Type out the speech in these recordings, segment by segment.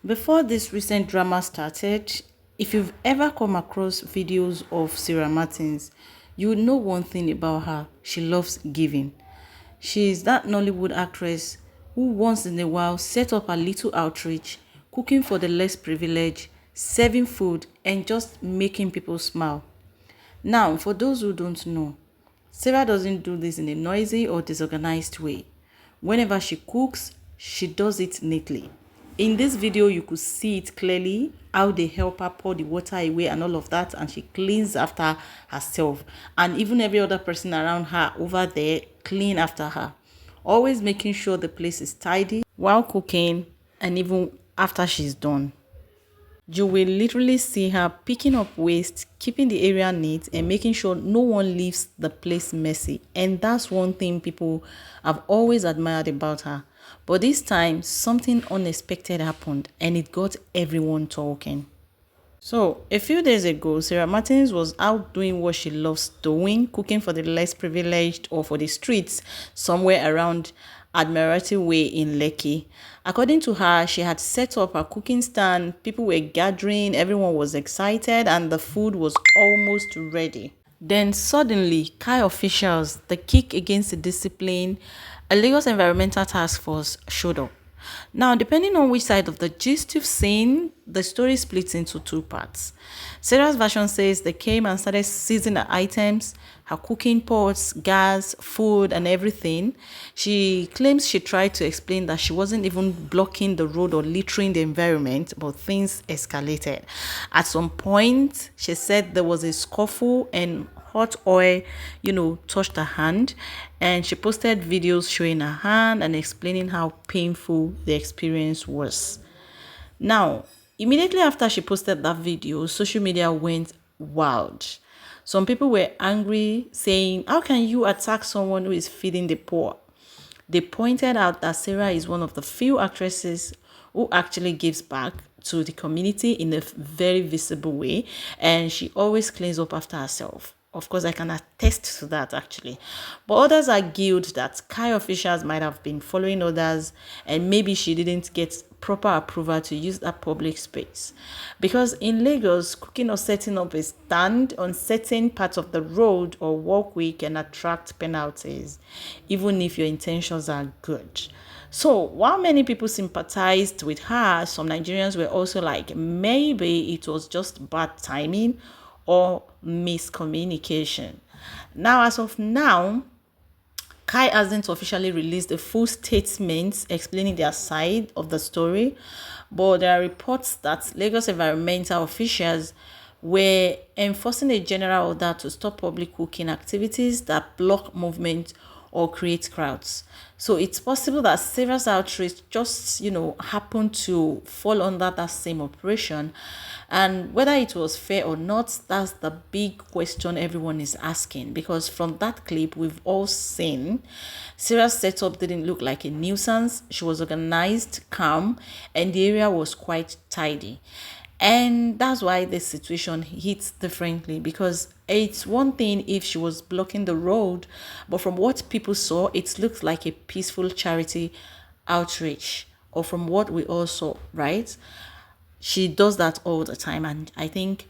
Before this recent drama started, if you've ever come across videos of Sarah Martins, you would know one thing about her. She loves giving. She is that Nollywood actress who once in a while set up a little outreach, cooking for the less privileged, serving food, and just making people smile. Now, for those who don't know, Sarah doesn't do this in a noisy or disorganized way. Whenever she cooks, she does it neatly. In this video, you could see it clearly how they help her pour the water away and all of that, and she cleans after herself. And even every other person around her over there clean after her. Always making sure the place is tidy while cooking and even after she's done. You will literally see her picking up waste, keeping the area neat, and making sure no one leaves the place messy. And that's one thing people have always admired about her. But this time, something unexpected happened, and it got everyone talking. So, a few days ago, Sarah Martins was out doing what she loves doing, cooking for the less privileged or for the streets somewhere around Admiralty Way in Lekki. According to her, she had set up a cooking stand, people were gathering, everyone was excited, and the food was almost ready. Then suddenly, Kai officials, the kick against the discipline, a Lagos Environmental Task Force showed up. Now, depending on which side of the gist you've seen, the story splits into two parts. Sarah's version says they came and started seizing her items, her cooking pots, gas, food, and everything. She claims she tried to explain that she wasn't even blocking the road or littering the environment, but things escalated. At some point, she said there was a scuffle and hot oil, touched her hand, and she posted videos showing her hand and explaining how painful the experience was. Now, immediately after she posted that video, social media went wild. Some people were angry, saying, "How can you attack someone who is feeding the poor?" They pointed out that Sarah is one of the few actresses who actually gives back to the community in a very visible way, and she always cleans up after herself. Of course, I can attest to that actually. But others argued that Kai officials might have been following others and maybe she didn't get proper approval to use that public space. Because in Lagos, cooking or setting up a stand on certain parts of the road or walkway can attract penalties, even if your intentions are good. So while many people sympathized with her, some Nigerians were also like, maybe it was just bad timing or miscommunication. Now, as of now, Kai hasn't officially released a full statement explaining their side of the story, but there are reports that Lagos environmental officials were enforcing a general order to stop public cooking activities that block movement or create crowds. So it's possible that Sarah's outreach just, happened to fall under that same operation. And whether it was fair or not, that's the big question everyone is asking. Because from that clip, we've all seen Sarah's setup didn't look like a nuisance. She was organized, calm, and the area was quite tidy. And that's why the situation hits differently, because it's one thing if she was blocking the road, but from what people saw, it looked like a peaceful charity outreach, or from what we all saw, right? She does that all the time, and I think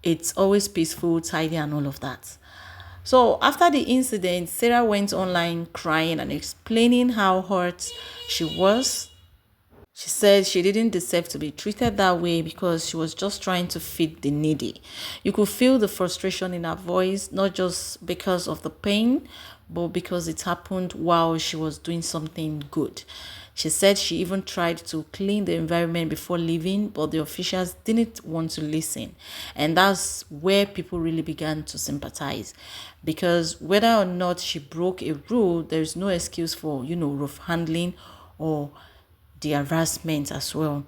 it's always peaceful, tidy, and all of that. So after the incident, Sarah went online crying and explaining how hurt she was. She said she didn't deserve to be treated that way because she was just trying to feed the needy. You could feel the frustration in her voice, not just because of the pain, but because it happened while she was doing something good. She said she even tried to clean the environment before leaving, but the officials didn't want to listen. And that's where people really began to sympathize. Because whether or not she broke a rule, there's no excuse for, rough handling or the harassment as well.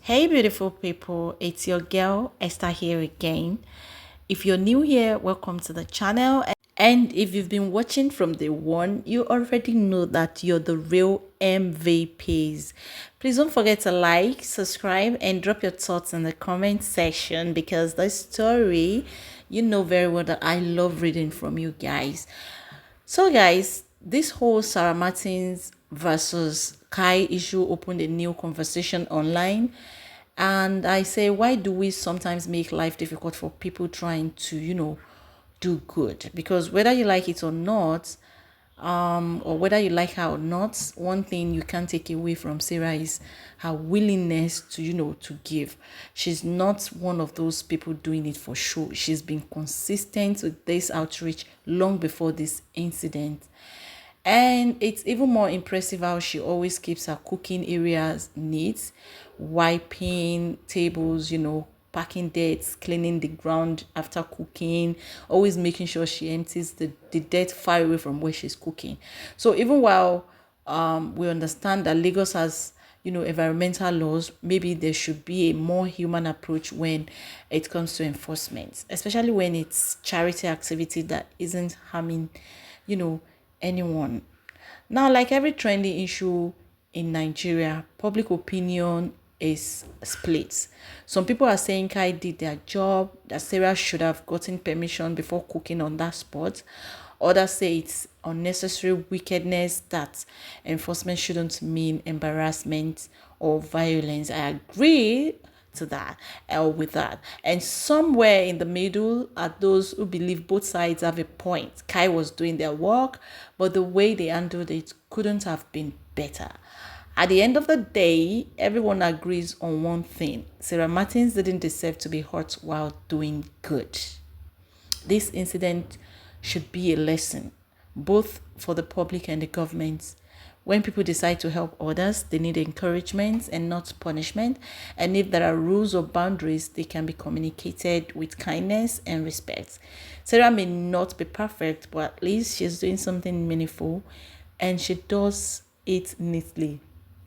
Hey beautiful people, it's your girl Esther here again. If you're new here, welcome to the channel, and if you've been watching from day one, you already know that you're the real MVPs. Please don't forget to like, subscribe, and drop your thoughts in the comment section, because the story, you know very well that I love reading from you guys. So guys, this whole Sarah Martins versus Kai issue opened a new conversation online. And I say, why do we sometimes make life difficult for people trying to, do good? Because whether you like it or not, or whether you like her or not, one thing you can't take away from Sarah is her willingness to, to give. She's not one of those people doing it for show. She's been consistent with this outreach long before this incident. And it's even more impressive how she always keeps her cooking areas neat, wiping tables, packing dates, cleaning the ground after cooking, always making sure she empties the dirt far away from where she's cooking. So even while we understand that Lagos has, environmental laws, maybe there should be a more human approach when it comes to enforcement, especially when it's charity activity that isn't harming, anyone. Now, like every trending issue in Nigeria, public opinion is split. Some people are saying Kai did their job, that Sarah should have gotten permission before cooking on that spot. Others say it's unnecessary wickedness, that enforcement shouldn't mean embarrassment or violence. I agree to that or with that. And somewhere in the middle are those who believe both sides have a point. Kai was doing their work, but the way they handled it couldn't have been better. At the end of the day, everyone agrees on one thing. Sarah Martins didn't deserve to be hurt while doing good. This incident should be a lesson, both for the public and the government. When people decide to help others, they need encouragement and not punishment. And if there are rules or boundaries, they can be communicated with kindness and respect. Sarah may not be perfect, but at least she's doing something meaningful, and she does it neatly,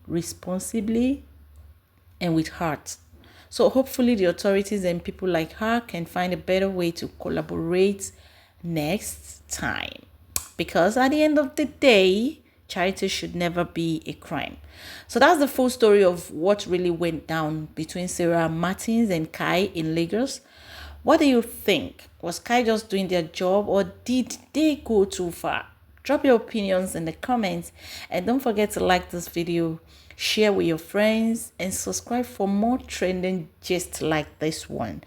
responsibly, and with heart. So hopefully the authorities and people like her can find a better way to collaborate next time. Because at the end of the day, charity should never be a crime. So that's the full story of what really went down between Sarah Martins and Kai in Lagos. What do you think? Was Kai just doing their job, or did they go too far? Drop your opinions in the comments, and don't forget to like this video, share with your friends, and subscribe for more trending just like this one.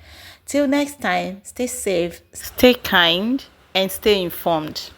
Till next time, stay safe, stay kind, and stay informed.